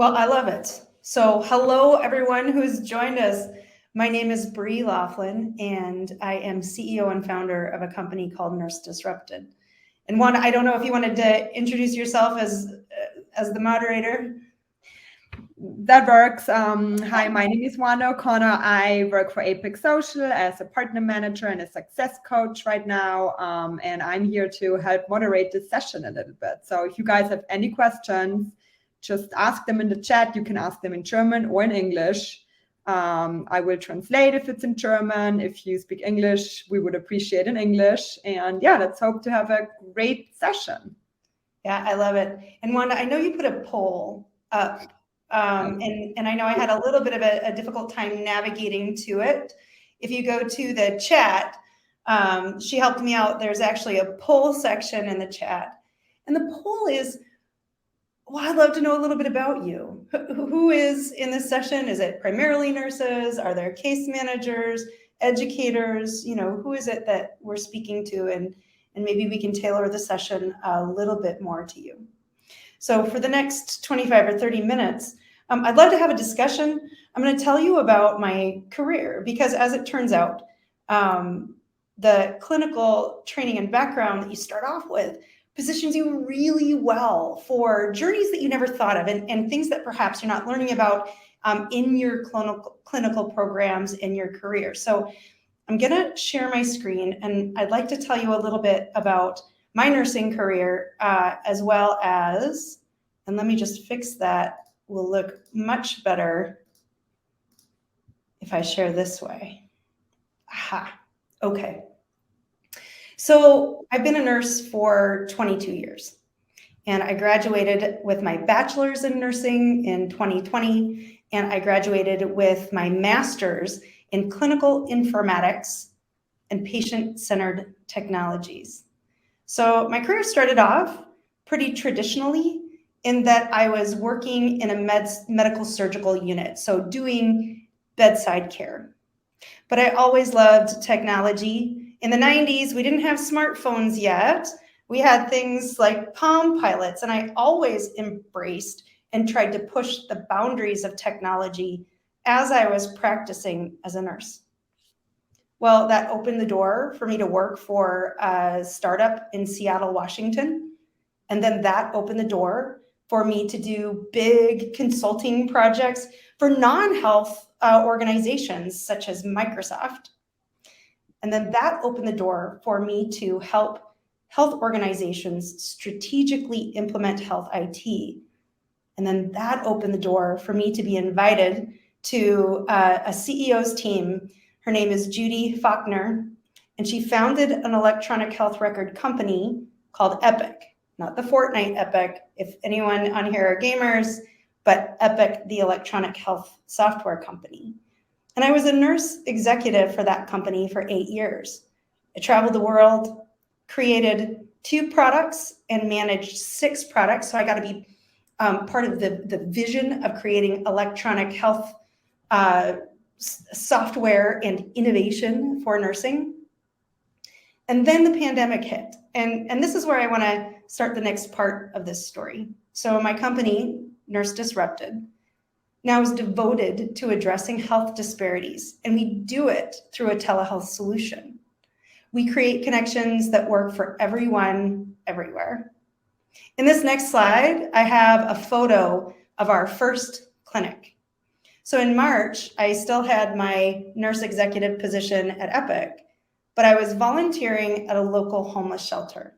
Well, I love it. So hello, everyone who's joined us. My name is Bree Loughlin, and I am CEO and founder of a company called Nurse Disrupted. And Wanda, I don't know if you wanted to introduce yourself as the moderator. That works. Hi, my name is Wanda O'Connor. I work for Apex Social as a partner manager and a success coach right now. And I'm here to help moderate this session a little bit. So if you guys have any questions, just ask them in the chat. You can ask them in German or in English. I will translate if it's in German. If you speak English, we would appreciate in English. And yeah, let's hope to have a great session. Yeah, I love it. And Wanda, I know you put a poll up. And I know I had a little bit of a difficult time navigating to it. If you go to the chat, she helped me out. There's actually a poll section in the chat. And the poll is, well, I'd love to know a little bit about you. Who is in this session? Is it primarily nurses? Are there case managers, educators? You know, who is it that we're speaking to? And maybe we can tailor the session a little bit more to you. So for the next 25 or 30 minutes, I'd love to have a discussion. I'm going to tell you about my career because as it turns out, the clinical training and background that you start off with positions you really well for journeys that you never thought of and things that perhaps you're not learning about in your clinical programs in your career. So I'm going to share my screen and I'd like to tell you a little bit about my nursing career as well as, and let me just fix that, will look much better if I share this way. Aha, okay. So I've been a nurse for 22 years and I graduated with my bachelor's in nursing in 2020 and I graduated with my master's in clinical informatics and patient-centered technologies. So my career started off pretty traditionally in that I was working in a medical surgical unit, so doing bedside care. But I always loved technology. In the 90s, we didn't have smartphones yet. We had things like Palm Pilots, and I always embraced and tried to push the boundaries of technology as I was practicing as a nurse. Well, that opened the door for me to work for a startup in Seattle, Washington. And then that opened the door for me to do big consulting projects for non-health organizations such as Microsoft. And then that opened the door for me to help health organizations strategically implement health IT. And then that opened the door for me to be invited to a CEO's team. Her name is Judy Faulkner, and she founded an electronic health record company called Epic, not the Fortnite Epic, if anyone on here are gamers, but Epic, the electronic health software company. And I was a nurse executive for that company for 8 years. I traveled the world, created 2 products, and managed 6 products. So I got to be part of the vision of creating electronic health software and innovation for nursing. And then the pandemic hit. And this is where I want to start the next part of this story. So my company, Nurse Disrupted, now is devoted to addressing health disparities. And we do it through a telehealth solution. We create connections that work for everyone, everywhere. In this next slide, I have a photo of our first clinic. So in March, I still had my nurse executive position at Epic, but I was volunteering at a local homeless shelter.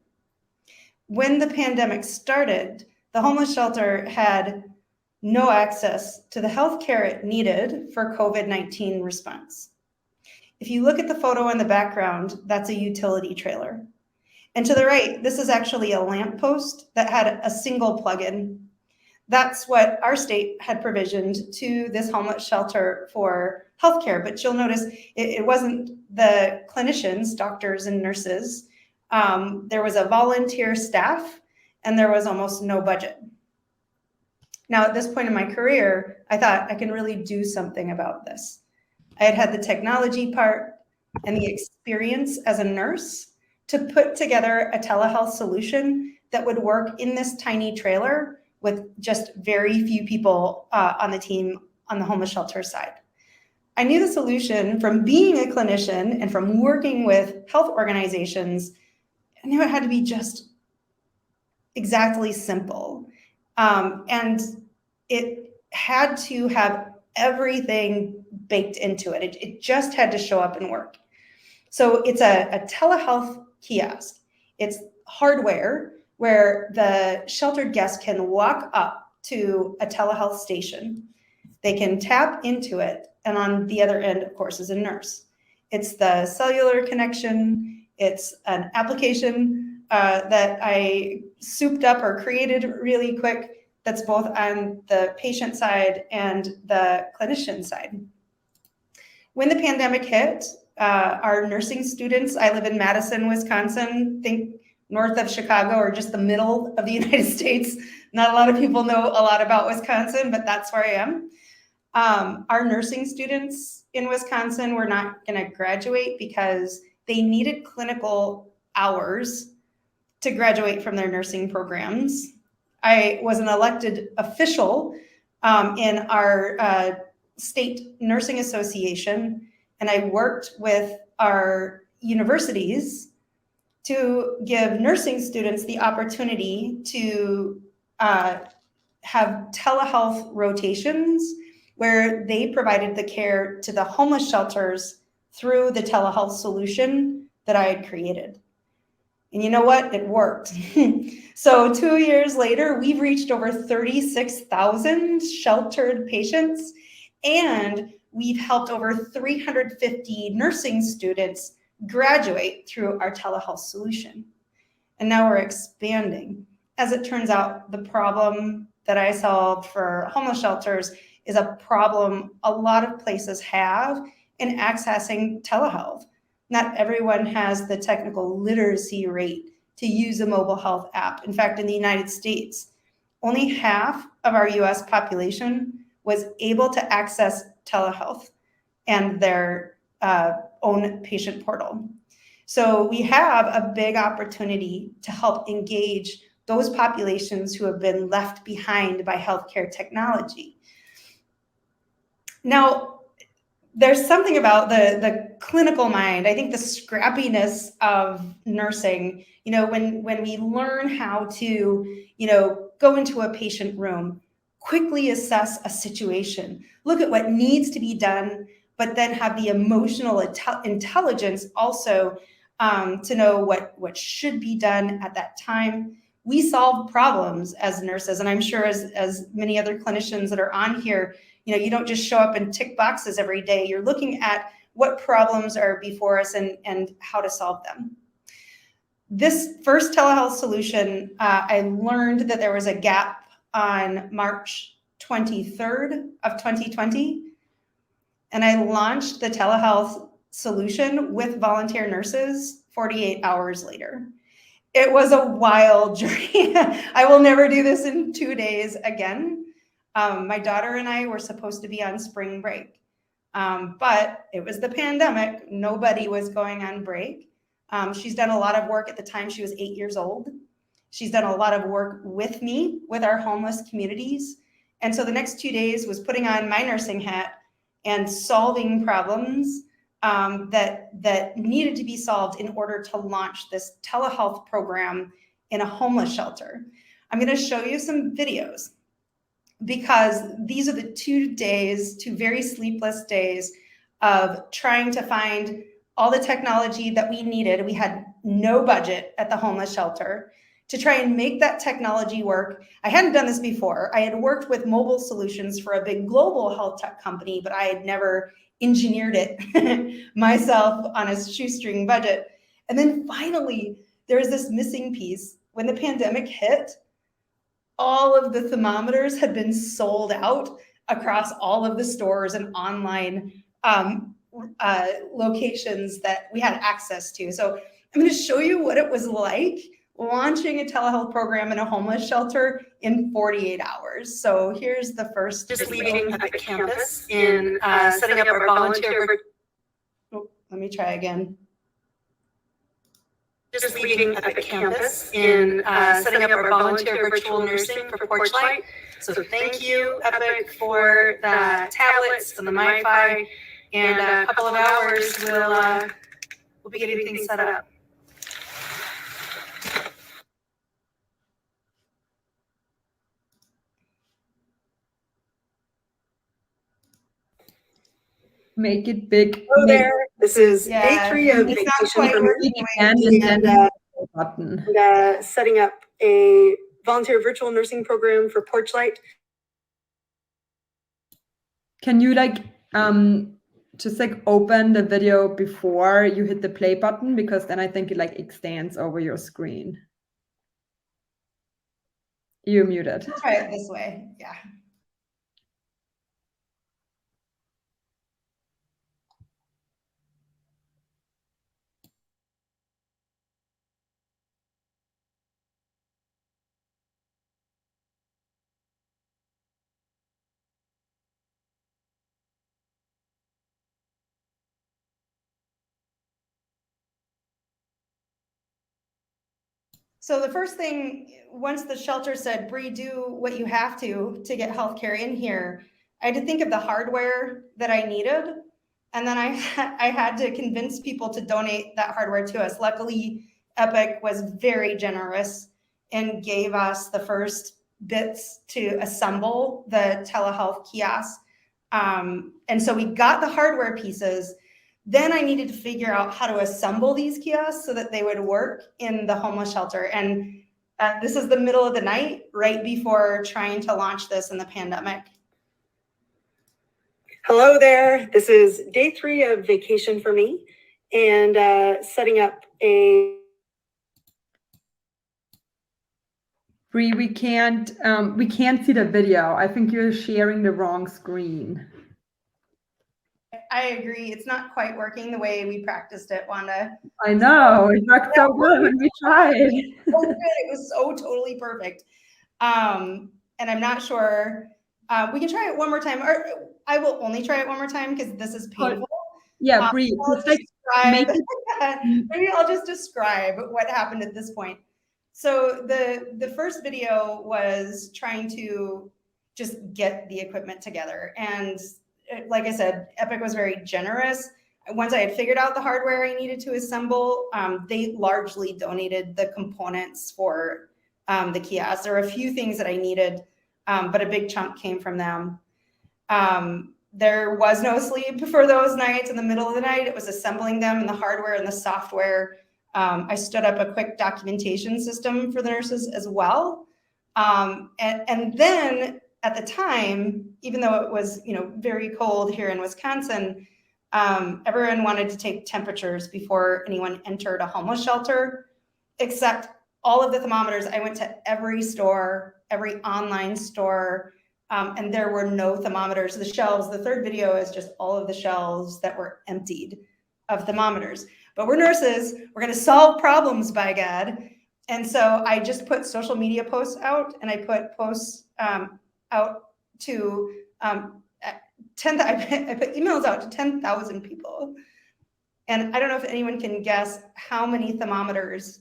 When the pandemic started, the homeless shelter had no access to the healthcare it needed for COVID-19 response. If you look at the photo in the background, that's a utility trailer. And to the right, this is actually a lamppost that had a single plug-in. That's what our state had provisioned to this homeless shelter for healthcare. But you'll notice it wasn't the clinicians, doctors and nurses. There was a volunteer staff and there was almost no budget. Now, at this point in my career, I thought I can really do something about this. I had had the technology part and the experience as a nurse to put together a telehealth solution that would work in this tiny trailer with just very few people on the team on the homeless shelter side. I knew the solution from being a clinician and from working with health organizations. I knew it had to be just exactly simple. And it had to have everything baked into it. It just had to show up and work. So it's a telehealth kiosk. It's hardware where the sheltered guest can walk up to a telehealth station. They can tap into it, and on the other end, of course, is a nurse. It's the cellular connection. It's an application that I souped up or created really quick that's both on the patient side and the clinician side. When the pandemic hit, our nursing students, I live in Madison, Wisconsin, think north of Chicago or just the middle of the United States. Not a lot of people know a lot about Wisconsin, but that's where I am. Our nursing students in Wisconsin were not going to graduate because they needed clinical hours to graduate from their nursing programs. I was an elected official in our state nursing association, and I worked with our universities to give nursing students the opportunity to have telehealth rotations where they provided the care to the homeless shelters through the telehealth solution that I had created. And you know what? It worked. So 2 years later, we've reached over 36,000 sheltered patients, and we've helped over 350 nursing students graduate through our telehealth solution. And now we're expanding. As it turns out, the problem that I solved for homeless shelters is a problem a lot of places have in accessing telehealth. Not everyone has the technical literacy rate to use a mobile health app. In fact, in the United States, only half of our US population was able to access telehealth and their own patient portal. So we have a big opportunity to help engage those populations who have been left behind by healthcare technology. Now, there's something about the clinical mind. I think the scrappiness of nursing, when we learn how to, go into a patient room, quickly assess a situation, look at what needs to be done, but then have the emotional intelligence also to know what should be done at that time. We solve problems as nurses, and I'm sure as many other clinicians that are on here, you don't just show up and tick boxes every day. You're looking at what problems are before us and how to solve them. This first telehealth solution, I learned that there was a gap on March 23rd of 2020. And I launched the telehealth solution with volunteer nurses 48 hours later. It was a wild journey. I will never do this in 2 days again. My daughter and I were supposed to be on spring break, but it was the pandemic. Nobody was going on break. She's done a lot of work at the time. She was 8 years old. She's done a lot of work with me, with our homeless communities. And so the next 2 days was putting on my nursing hat and solving problems that needed to be solved in order to launch this telehealth program in a homeless shelter. I'm going to show you some videos because these are the 2 days, 2 very sleepless days of trying to find all the technology that we needed. We had no budget at the homeless shelter to try and make that technology work. I hadn't done this before. I had worked with mobile solutions for a big global health tech company, but I had never engineered it myself on a shoestring budget. And then finally, there was this missing piece. When the pandemic hit, all of the thermometers had been sold out across all of the stores and online locations that we had access to. So I'm going to show you what it was like launching a telehealth program in a homeless shelter in 48 hours. So here's the first. Just leaving the campus and setting up our volunteer. Oh, let me try again. just leaving Epic Campus in setting up our volunteer virtual nursing for Porchlight. So thank you, Epic, for the tablets and the MiFi. And a couple of hours, we'll be getting things set up. Make it big. Hello there. This is day 3 of it's not vacation quite for working me. And button. Setting up a volunteer virtual nursing program for Porchlight. Can you just open the video before you hit the play button, because then I think it extends over your screen. You're muted. Let's try it this way. Yeah. So the first thing, once the shelter said, Bree, do what you have to get healthcare in here, I had to think of the hardware that I needed. And then I had to convince people to donate that hardware to us. Luckily, Epic was very generous and gave us the first bits to assemble the telehealth kiosk. And so we got the hardware pieces. Then I needed to figure out how to assemble these kiosks so that they would work in the homeless shelter. And this is the middle of the night, right before trying to launch this in the pandemic. Hello there. This is day 3 of vacation for me, and setting up a. Bree, we can't see the video. I think you're sharing the wrong screen. I agree. It's not quite working the way we practiced it, Wanda. I know. It worked so good when we tried. So good. It was so totally perfect. And I'm not sure. We can try it one more time. Or I will only try it one more time because this is painful. Yeah, Bree. Maybe I'll just describe what happened at this point. So the first video was trying to just get the equipment together. And like I said, Epic was very generous. Once I had figured out the hardware I needed to assemble, they largely donated the components for the kiosk. There were a few things that I needed, but a big chunk came from them. There was no sleep for those nights. In the middle of the night, it was assembling them and the hardware and the software. I stood up a quick documentation system for the nurses as well. And then at the time, even though it was very cold here in Wisconsin, everyone wanted to take temperatures before anyone entered a homeless shelter, except all of the thermometers. I went to every store, every online store, and there were no thermometers. The shelves, the third video is just all of the shelves that were emptied of thermometers. But we're nurses, we're gonna solve problems, by God. And so I just put social media posts out, and I put posts out to I put emails out to 10,000 people. And I don't know if anyone can guess how many thermometers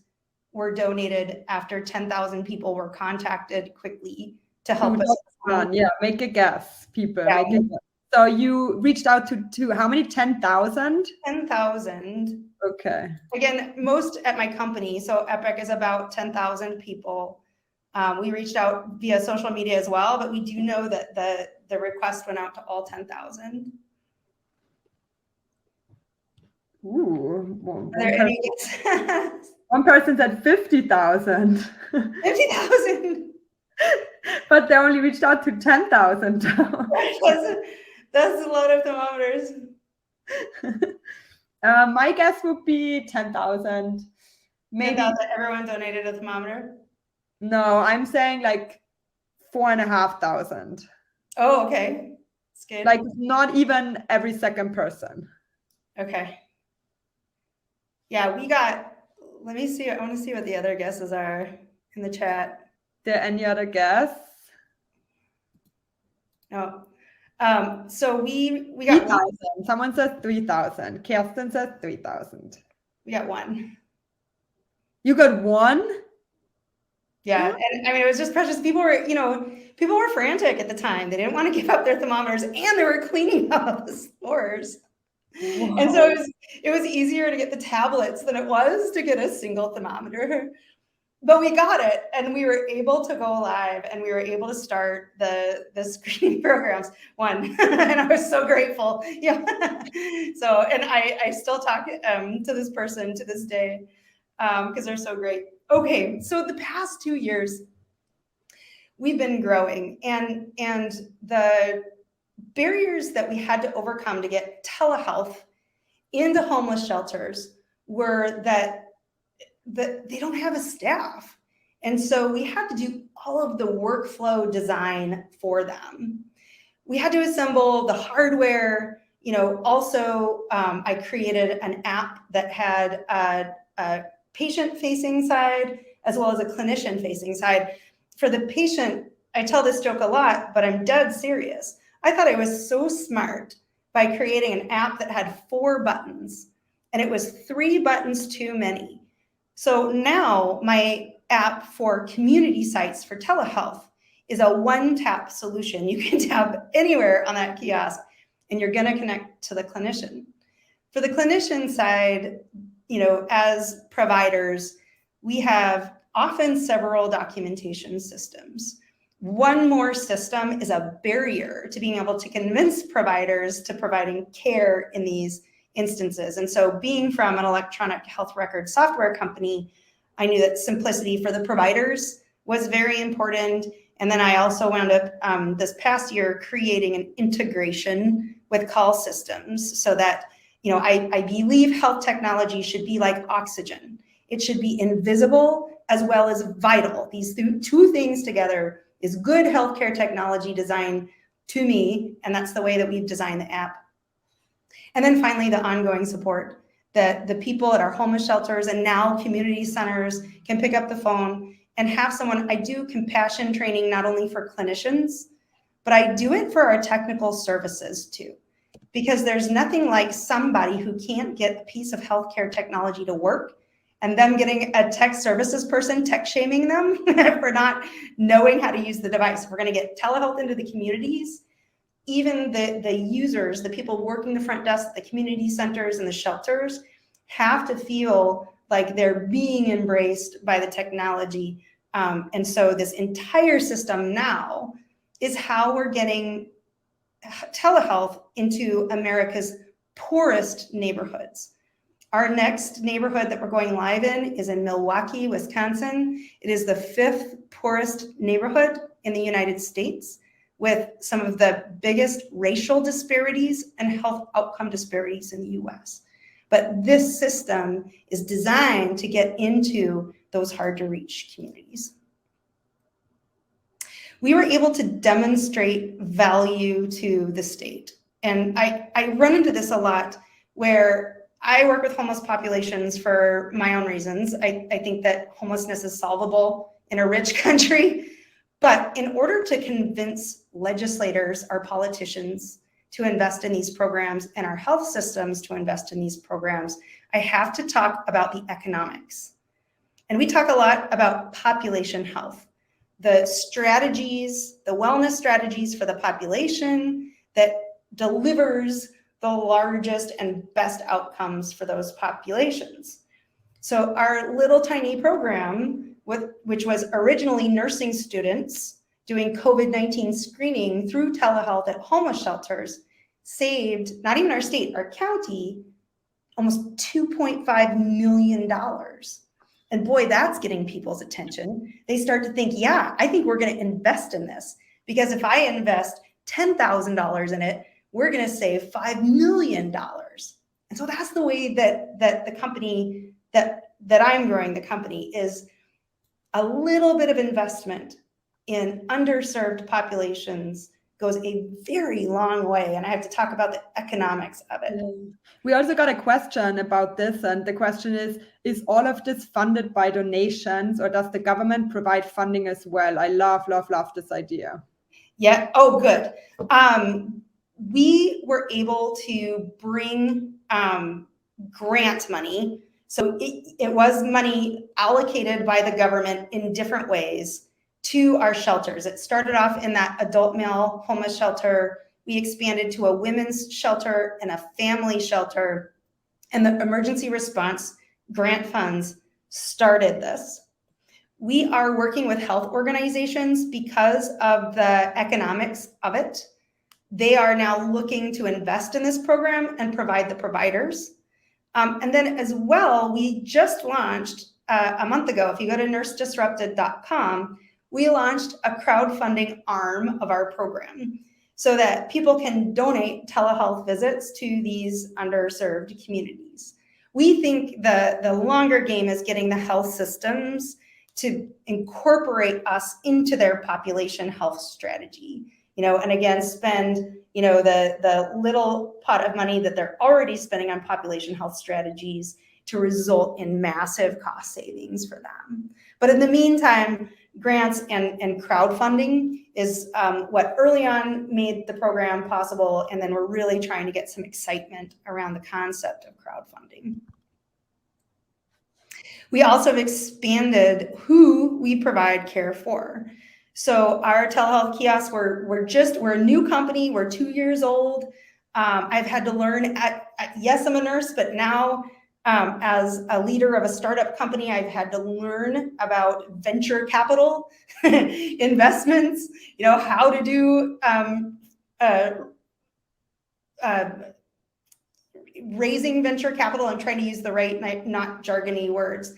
were donated after 10,000 people were contacted quickly to help us. Yeah, make a guess, people. Yeah. Make a guess. So you reached out to how many? 10,000? 10,000. Okay. Again, most at my company. So Epic is about 10,000 people. We reached out via social media as well, but we do know that the request went out to all 10,000. Ooh. One person said 50,000. 50,000. But they only reached out to 10,000. That's a lot of thermometers. My guess would be 10,000. Maybe 10,000, everyone donated a thermometer. No, I'm saying 4,500. Oh, okay. It's good. Not even every second person. Okay. Yeah, we got, let me see. I want to see what the other guesses are in the chat. There any other guess? No. So we got 3,000. Someone says 3,000. Kirsten says 3,000. We got one. You got one? Yeah. And I mean, it was just precious. People were frantic at the time. They didn't want to give up their thermometers, and they were cleaning out the stores. Wow. And so it was easier to get the tablets than it was to get a single thermometer. But we got it, and we were able to go live, and we were able to start the screening programs. And I was so grateful. Yeah. So, and I still talk to this person to this day because they're so great. Okay, so the past 2 years, we've been growing, and the barriers that we had to overcome to get telehealth into homeless shelters were that they don't have a staff. And so we had to do all of the workflow design for them. We had to assemble the hardware. Also, I created an app that had a patient-facing side as well as a clinician-facing side. For the patient, I tell this joke a lot, but I'm dead serious. I thought I was so smart by creating an app that had 4 buttons, and it was 3 buttons too many. So now my app for community sites for telehealth is a one-tap solution. You can tap anywhere on that kiosk, and you're going to connect to the clinician. For the clinician side, as providers, we have often several documentation systems. One more system is a barrier to being able to convince providers to providing care in these instances. And so being from an electronic health record software company, I knew that simplicity for the providers was very important. And then I also wound up this past year creating an integration with call systems so that, I believe health technology should be like oxygen. It should be invisible as well as vital. These 2 things together is good healthcare technology design to me, and that's the way that we've designed the app. And then finally, the ongoing support that the people at our homeless shelters and now community centers can pick up the phone and have someone. I do compassion training not only for clinicians, but I do it for our technical services too, because there's nothing like somebody who can't get a piece of healthcare technology to work and them getting a tech services person tech shaming them for not knowing how to use the device. We're going to get telehealth into the communities. Even the users, the people working the front desk, the community centers and the shelters have to feel like they're being embraced by the technology. And so this entire system now is how we're getting telehealth into America's poorest neighborhoods. Our next neighborhood that we're going live in is in Milwaukee, Wisconsin. It is the 5th poorest neighborhood in the United States, with some of the biggest racial disparities and health outcome disparities in the US. But this system is designed to get into those hard to reach communities. We were able to demonstrate value to the state. And I run into this a lot where I work with homeless populations for my own reasons. I think that homelessness is solvable in a rich country. But in order to convince legislators, our politicians, to invest in these programs and our health systems to invest in these programs, I have to talk about the economics. And we talk a lot about population health, the strategies, the wellness strategies for the population that delivers the largest and best outcomes for those populations. So our little tiny program, which was originally nursing students doing COVID-19 screening through telehealth at homeless shelters, saved, not even our state, our county, almost $2.5 million. And boy, that's getting people's attention. They start to think, yeah, I think we're going to invest in this, because if I invest $10,000 in it, we're going to save $5 million. And so that's the way that the company that I'm growing, the company, is a little bit of investment in underserved populations goes a very long way. And I have to talk about the economics of it. We also got a question about this. And the question is all of this funded by donations, or does the government provide funding as well? I love this idea. Yeah. Oh, good. We were able to bring grant money. So it was money allocated by the government in different ways to our shelters. It started off in that adult male homeless shelter. We expanded to a women's shelter and a family shelter. And the emergency response grant funds started this. We are working with health organizations because of the economics of it. They are now looking to invest in this program and provide the providers. And then as well, we just launched a month ago, if you go to nursedisrupted.com, we launched a crowdfunding arm of our program so that people can donate telehealth visits to these underserved communities. We think the longer game is getting the health systems to incorporate us into their population health strategy, and again, spend, the little pot of money that they're already spending on population health strategies to result in massive cost savings for them. But in the meantime, grants and crowdfunding is what early on made the program possible. And then we're really trying to get some excitement around the concept of crowdfunding. We also have expanded who we provide care for. So our telehealth kiosks, we're a new company. We're 2 years old. I've had to learn yes, I'm a nurse, but now as a leader of a startup company, I've had to learn about venture capital investments, how to do raising venture capital and trying to use the right, not jargony words.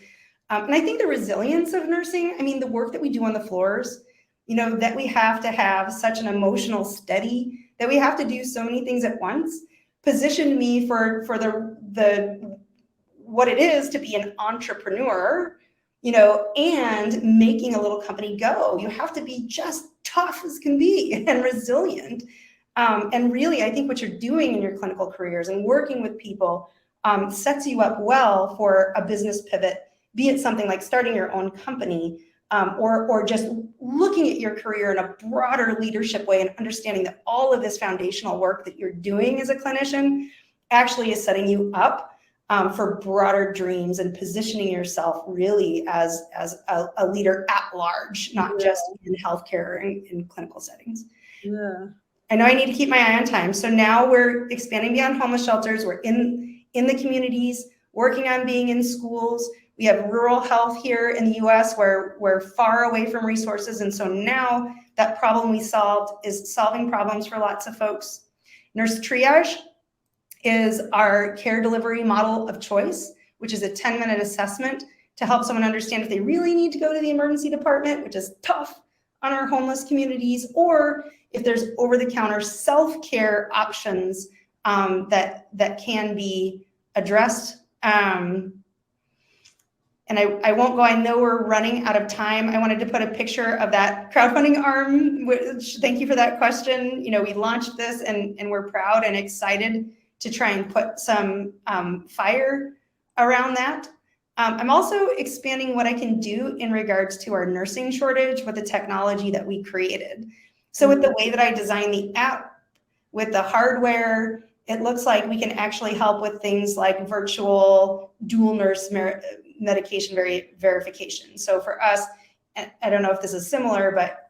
And I think the resilience of nursing, the work that we do on the floors, that we have to have such an emotional steady, that we have to do so many things at once, positioned me for the what it is to be an entrepreneur, and making a little company go. You have to be just tough as can be and resilient. And really, I think what you're doing in your clinical careers and working with people sets you up well for a business pivot, be it something like starting your own company, or just looking at your career in a broader leadership way and understanding that all of this foundational work that you're doing as a clinician actually is setting you up for broader dreams and positioning yourself really as a leader at large, not just in healthcare and in clinical settings. Yeah. I know I need to keep my eye on time. So now we're expanding beyond homeless shelters. We're in the communities, working on being in schools. We have rural health here in the US where we're far away from resources. And so now that problem we solved is solving problems for lots of folks. Nurse triage is our care delivery model of choice, which is a 10-minute assessment to help someone understand if they really need to go to the emergency department, which is tough on our homeless communities, or if there's over-the-counter self-care options that can be addressed. And I won't go, I know we're running out of time. I wanted to put a picture of that crowdfunding arm, which, thank you for that question. We launched this and we're proud and excited to try and put some fire around that. I'm also expanding what I can do in regards to our nursing shortage with the technology that we created. So with the way that I designed the app, with the hardware, it looks like we can actually help with things like virtual dual nurse medication verification. So for us, I don't know if this is similar, but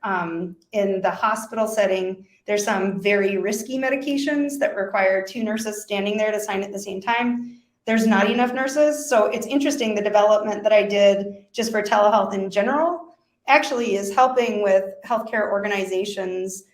in the hospital setting, there's some very risky medications that require 2 nurses standing there to sign at the same time. There's not enough nurses. So it's interesting, the development that I did just for telehealth in general actually is helping with healthcare organizations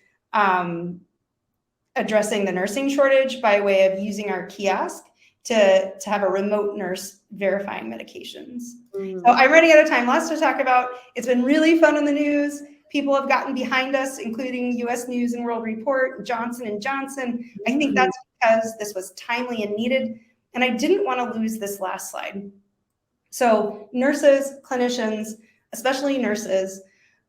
addressing the nursing shortage by way of using our kiosk to have a remote nurse verifying medications. So I'm running out of time. Lots to talk about. It's been really fun in the news. People have gotten behind us, including US News and World Report, Johnson & Johnson. I think that's because this was timely and needed. And I didn't want to lose this last slide. So nurses, clinicians, especially nurses,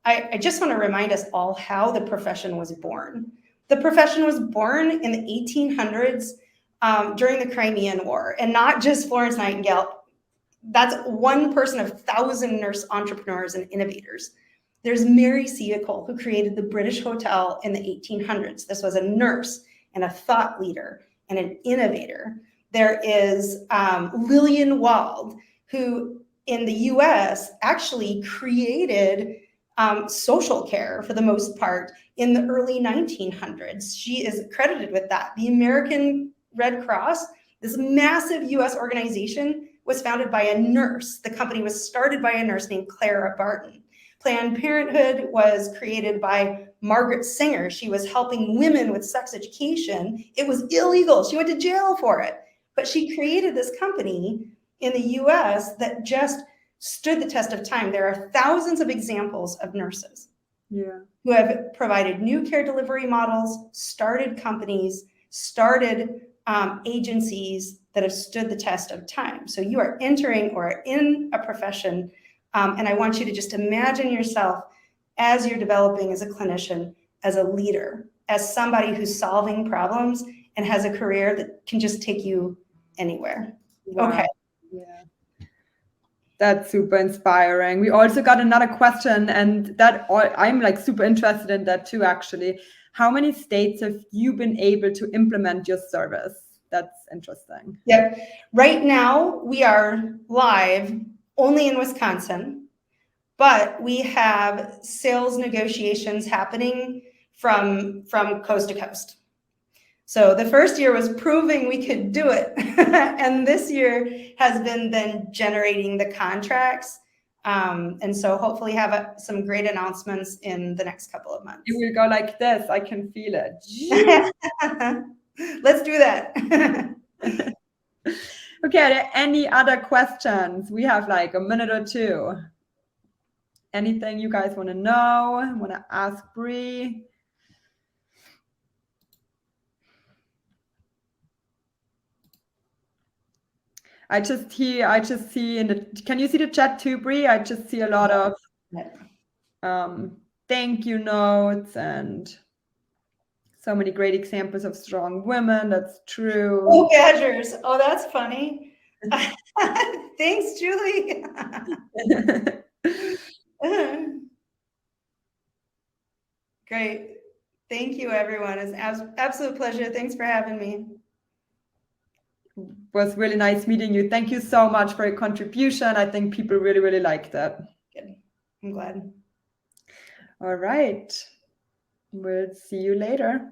I just want to remind us all how the profession was born. The profession was born in the 1800s during the Crimean War, and not just Florence Nightingale. That's one person of 1,000 nurse entrepreneurs and innovators. There's Mary Seacole, who created the British Hotel in the 1800s. This was a nurse and a thought leader and an innovator. There is Lillian Wald, who in the US actually created social care for the most part in the early 1900s. She is credited with that. The American Red Cross, this massive US organization, was founded by a nurse. The company was started by a nurse named Clara Barton. Planned Parenthood was created by Margaret Singer. She was helping women with sex education. It was illegal. She went to jail for it. But she created this company in the US that just stood the test of time. There are thousands of examples of nurses who have provided new care delivery models, started companies, started agencies that have stood the test of time. So you are entering or in a profession, and I want you to just imagine yourself as you're developing as a clinician, as a leader, as somebody who's solving problems and has a career that can just take you anywhere. Wow. Okay. Yeah. That's super inspiring. We also got another question, and I'm like super interested in that too, actually. How many states have you been able to implement your service? That's interesting. Yeah. Right now, we are live only in Wisconsin, but we have sales negotiations happening from coast to coast. So the first year was proving we could do it. And this year has been then generating the contracts. And so hopefully have some great announcements in the next couple of months. It will go like this. I can feel it. Let's do that. Okay, are there any other questions? We have like a minute or two. Anything you guys want to know? Want to ask Bree? I just see in the, can you see the chat too, Bree? I just see a lot of thank you notes and so many great examples of strong women. That's true. Oh, badgers. Oh, that's funny. Thanks, Julie. Great. Thank you, everyone. It's an absolute pleasure. Thanks for having me. It was really nice meeting you. Thank you so much for your contribution. I think people really, really liked it. Good. I'm glad. All right. We'll see you later.